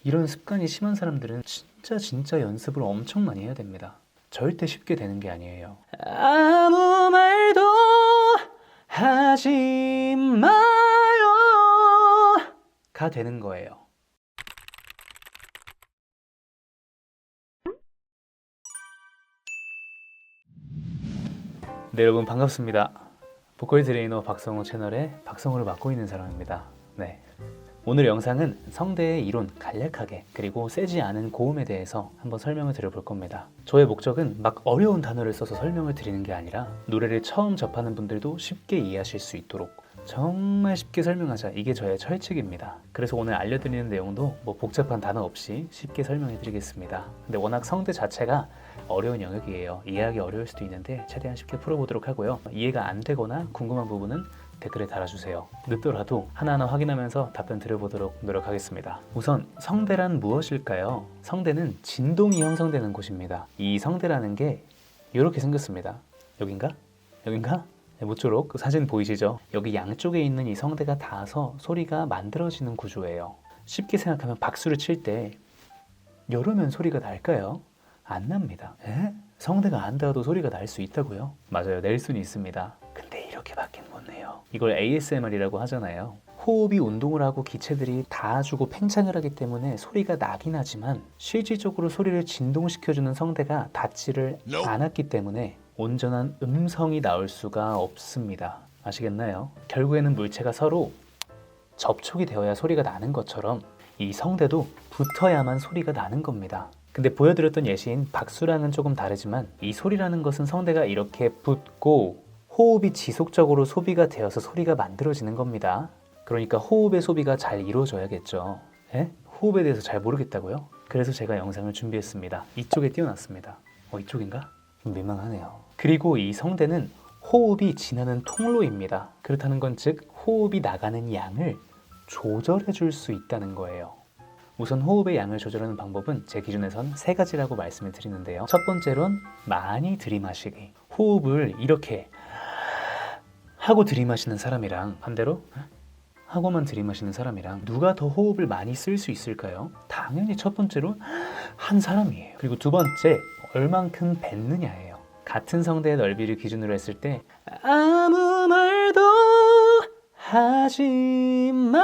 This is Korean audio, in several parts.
이런 습관이 심한 사람들은 진짜 연습을 엄청 많이 해야 됩니다. 절대 쉽게 되는 게 아니에요. 아무 말도 하지 마요 가 되는 거예요. 네, 여러분 반갑습니다. 보컬 트레이너 박성호 채널의 박성호를 맡고 있는 사람입니다. 네. 오늘 영상은 성대의 이론 간략하게 그리고 세지 않은 고음에 대해서 한번 설명을 드려볼 겁니다. 저의 목적은 막 어려운 단어를 써서 설명을 드리는 게 아니라 노래를 처음 접하는 분들도 쉽게 이해하실 수 있도록 정말 쉽게 설명하자, 이게 저의 철칙입니다. 그래서 오늘 알려드리는 내용도 뭐 복잡한 단어 없이 쉽게 설명해 드리겠습니다. 근데 워낙 성대 자체가 어려운 영역이에요. 이해하기 어려울 수도 있는데 최대한 쉽게 풀어보도록 하고요. 이해가 안 되거나 궁금한 부분은 댓글에 달아주세요. 늦더라도 하나하나 확인하면서 답변 드려보도록 노력하겠습니다. 우선 성대란 무엇일까요? 성대는 진동이 형성되는 곳입니다. 이 성대라는 게 이렇게 생겼습니다. 여긴가? 네, 모쪼록 그 사진 보이시죠? 여기 양쪽에 있는 이 성대가 닿아서 소리가 만들어지는 구조예요. 쉽게 생각하면 박수를 칠 때 이러면 소리가 날까요? 안 납니다. 에? 성대가 안 닿아도 소리가 날 수 있다고요? 맞아요, 낼 수는 있습니다. 근데 이렇게밖에 못 내요. 이걸 ASMR이라고 하잖아요. 호흡이 운동을 하고 기체들이 닿아주고 팽창을 하기 때문에 소리가 나긴 하지만 실질적으로 소리를 진동시켜주는 성대가 닿지를 않았기 때문에 온전한 음성이 나올 수가 없습니다. 아시겠나요? 결국에는 물체가 서로 접촉이 되어야 소리가 나는 것처럼 이 성대도 붙어야만 소리가 나는 겁니다. 근데 보여드렸던 예시인 박수랑은 조금 다르지만 이 소리라는 것은 성대가 이렇게 붙고 호흡이 지속적으로 소비가 되어서 소리가 만들어지는 겁니다. 그러니까 호흡의 소비가 잘 이루어져야겠죠. 에? 호흡에 대해서 잘 모르겠다고요? 그래서 제가 영상을 준비했습니다. 이쪽에 띄워놨습니다. 이쪽인가? 좀 민망하네요. 그리고 이 성대는 호흡이 지나는 통로입니다. 그렇다는 건 즉 호흡이 나가는 양을 조절해 줄 수 있다는 거예요. 우선 호흡의 양을 조절하는 방법은 제 기준에선 3가지라고 말씀을 드리는데요. 첫 번째로는 많이 들이마시기. 호흡을 이렇게 하고 들이마시는 사람이랑 반대로 하고만 들이마시는 사람이랑 누가 더 호흡을 많이 쓸 수 있을까요? 당연히 첫 번째로 한 사람이에요. 그리고 두 번째, 얼만큼 뱉느냐예요. 같은 성대의 넓이를 기준으로 했을 때 아무 말도 하지 마요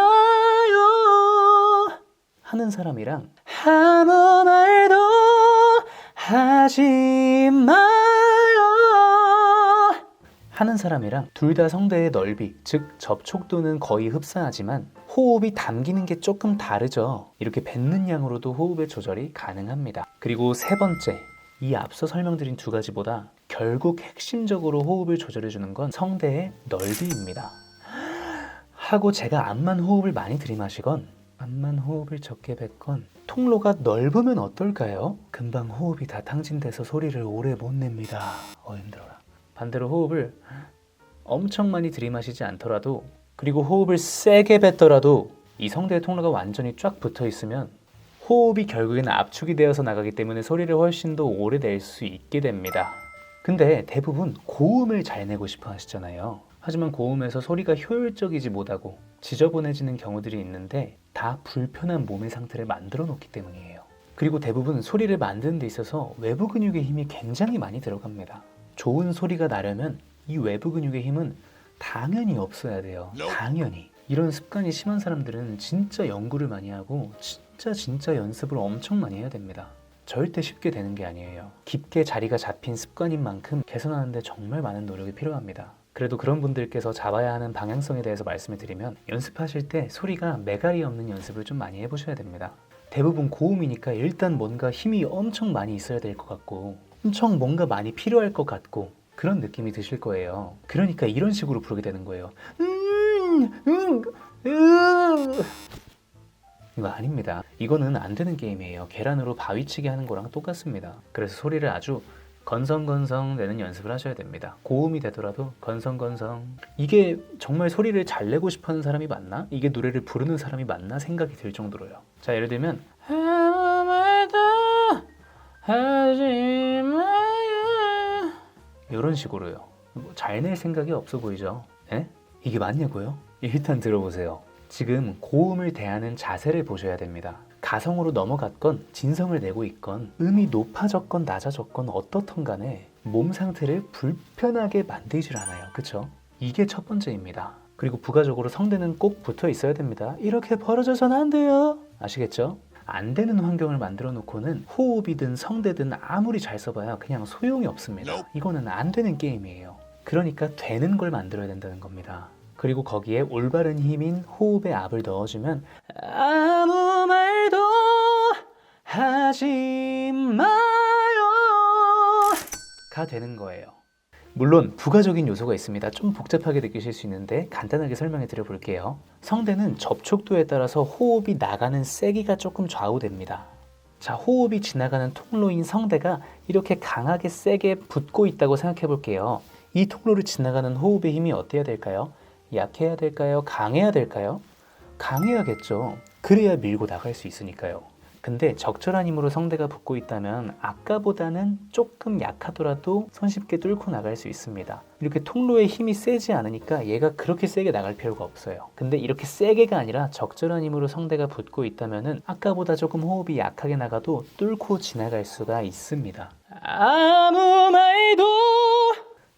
하는 사람이랑 아무 말도 하지 마요 하는 사람이랑 둘 다 성대의 넓이, 즉 접촉도는 거의 흡사하지만 호흡이 담기는 게 조금 다르죠. 이렇게 뱉는 양으로도 호흡의 조절이 가능합니다. 그리고 세 번째, 이 앞서 설명드린 2가지보다 결국 핵심적으로 호흡을 조절해주는 건 성대의 넓이입니다. 하고 제가 암만 호흡을 많이 들이마시건 암만 호흡을 적게 뱉건 통로가 넓으면 어떨까요? 금방 호흡이 다 탕진돼서 소리를 오래 못 냅니다. 힘들어라. 반대로 호흡을 엄청 많이 들이마시지 않더라도 그리고 호흡을 세게 뱉더라도 이 성대의 통로가 완전히 쫙 붙어 있으면 호흡이 결국에는 압축이 되어서 나가기 때문에 소리를 훨씬 더 오래 낼 수 있게 됩니다. 근데 대부분 고음을 잘 내고 싶어 하시잖아요. 하지만 고음에서 소리가 효율적이지 못하고 지저분해지는 경우들이 있는데 다 불편한 몸의 상태를 만들어 놓기 때문이에요. 그리고 대부분 소리를 만드는 데 있어서 외부 근육의 힘이 굉장히 많이 들어갑니다. 좋은 소리가 나려면 이 외부 근육의 힘은 당연히 없어야 돼요. 당연히. 이런 습관이 심한 사람들은 진짜 연구를 많이 하고 진짜 연습을 엄청 많이 해야 됩니다. 절대 쉽게 되는 게 아니에요. 깊게 자리가 잡힌 습관인 만큼 개선하는 데 정말 많은 노력이 필요합니다. 그래도 그런 분들께서 잡아야 하는 방향성에 대해서 말씀을 드리면 연습하실 때 소리가 매갈이 없는 연습을 좀 많이 해보셔야 됩니다. 대부분 고음이니까 일단 뭔가 힘이 엄청 많이 있어야 될 것 같고 엄청 뭔가 많이 필요할 것 같고 그런 느낌이 드실 거예요. 그러니까 이런 식으로 부르게 되는 거예요. 이거 아닙니다. 이거는 안 되는 게임이에요. 계란으로 바위치기 하는 거랑 똑같습니다. 그래서 소리를 아주 건성건성 내는 연습을 하셔야 됩니다. 고음이 되더라도 건성건성. 이게 정말 소리를 잘 내고 싶어하는 사람이 맞나? 이게 노래를 부르는 사람이 맞나? 생각이 들 정도로요. 자, 예를 들면 아무 말도 하지 마요 이런 식으로요. 잘 낼 생각이 없어 보이죠? 에? 이게 맞냐고요? 일단 들어보세요. 지금 고음을 대하는 자세를 보셔야 됩니다. 가성으로 넘어갔건 진성을 내고 있건 음이 높아졌건 낮아졌건 어떻든 간에 몸 상태를 불편하게 만들질 않아요. 그쵸? 이게 첫 번째입니다. 그리고 부가적으로 성대는 꼭 붙어 있어야 됩니다. 이렇게 벌어져서는 안 돼요. 아시겠죠? 안 되는 환경을 만들어 놓고는 호흡이든 성대든 아무리 잘 써봐야 그냥 소용이 없습니다. 이거는 안 되는 게임이에요. 그러니까 되는 걸 만들어야 된다는 겁니다. 그리고 거기에 올바른 힘인 호흡의 압을 넣어주면 아무 말도 하지 마요 가 되는 거예요. 물론 부가적인 요소가 있습니다. 좀 복잡하게 느끼실 수 있는데 간단하게 설명해 드려 볼게요. 성대는 접촉도에 따라서 호흡이 나가는 세기가 조금 좌우됩니다. 자, 호흡이 지나가는 통로인 성대가 이렇게 강하게 세게 붙고 있다고 생각해 볼게요. 이 통로를 지나가는 호흡의 힘이 어때야 될까요? 약해야 될까요? 강해야 될까요? 강해야겠죠. 그래야 밀고 나갈 수 있으니까요. 근데 적절한 힘으로 성대가 붙고 있다면 아까보다는 조금 약하더라도 손쉽게 뚫고 나갈 수 있습니다. 이렇게 통로에 힘이 세지 않으니까 얘가 그렇게 세게 나갈 필요가 없어요. 근데 이렇게 세게가 아니라 적절한 힘으로 성대가 붙고 있다면 아까보다 조금 호흡이 약하게 나가도 뚫고 지나갈 수가 있습니다. 아무 말도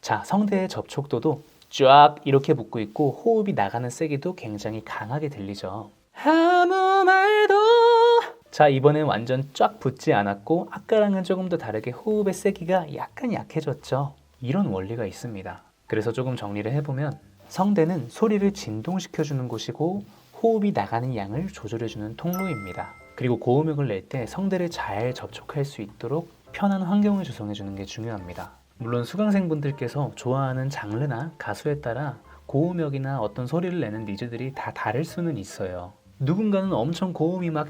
자, 성대의 접촉도도 쫙 이렇게 붙고 있고 호흡이 나가는 세기도 굉장히 강하게 들리죠. 아무 말도 자, 이번엔 완전 쫙 붙지 않았고 아까랑은 조금 더 다르게 호흡의 세기가 약간 약해졌죠. 이런 원리가 있습니다. 그래서 조금 정리를 해보면 성대는 소리를 진동시켜주는 곳이고 호흡이 나가는 양을 조절해주는 통로입니다. 그리고 고음역을 낼 때 성대를 잘 접촉할 수 있도록 편한 환경을 조성해주는 게 중요합니다. 물론 수강생분들께서 좋아하는 장르나 가수에 따라 고음역이나 어떤 소리를 내는 니즈들이 다 다를 수는 있어요. 누군가는 엄청 고음이 막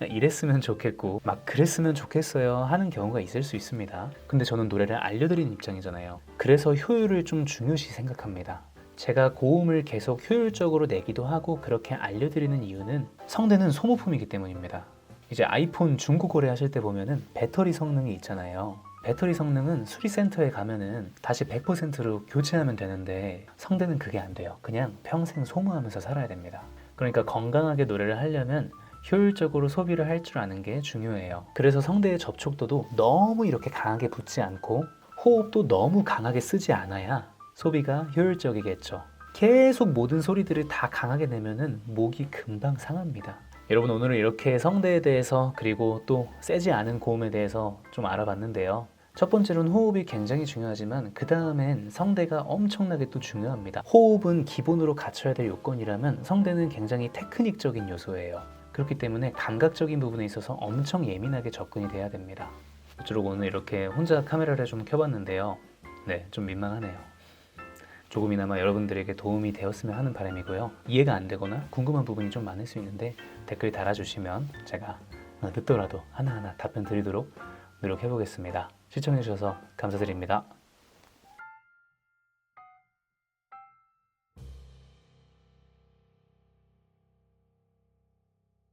이랬으면 좋겠고 막 그랬으면 좋겠어요 하는 경우가 있을 수 있습니다. 근데 저는 노래를 알려드리는 입장이잖아요. 그래서 효율을 좀 중요시 생각합니다. 제가 고음을 계속 효율적으로 내기도 하고 그렇게 알려드리는 이유는 성대는 소모품이기 때문입니다. 이제 아이폰 중고 거래하실 때 보면은 배터리 성능이 있잖아요. 배터리 성능은 수리센터에 가면은 다시 100%로 교체하면 되는데 성대는 그게 안 돼요. 그냥 평생 소모하면서 살아야 됩니다. 그러니까 건강하게 노래를 하려면 효율적으로 소비를 할 줄 아는 게 중요해요. 그래서 성대의 접촉도도 너무 이렇게 강하게 붙지 않고 호흡도 너무 강하게 쓰지 않아야 소비가 효율적이겠죠. 계속 모든 소리들을 다 강하게 내면은 목이 금방 상합니다. 여러분, 오늘은 이렇게 성대에 대해서 그리고 또 세지 않은 고음에 대해서 좀 알아봤는데요. 첫 번째로는 호흡이 굉장히 중요하지만 그 다음엔 성대가 엄청나게 또 중요합니다. 호흡은 기본으로 갖춰야 될 요건이라면 성대는 굉장히 테크닉적인 요소예요. 그렇기 때문에 감각적인 부분에 있어서 엄청 예민하게 접근이 돼야 됩니다. 모쪼록 오늘 이렇게 혼자 카메라를 좀 켜봤는데요. 네, 좀 민망하네요. 조금이나마 여러분들에게 도움이 되었으면 하는 바람이고요. 이해가 안 되거나 궁금한 부분이 좀 많을 수 있는데 댓글 달아주시면 제가 늦더라도 하나하나 답변 드리도록 노력해보겠습니다. 시청해주셔서 감사드립니다.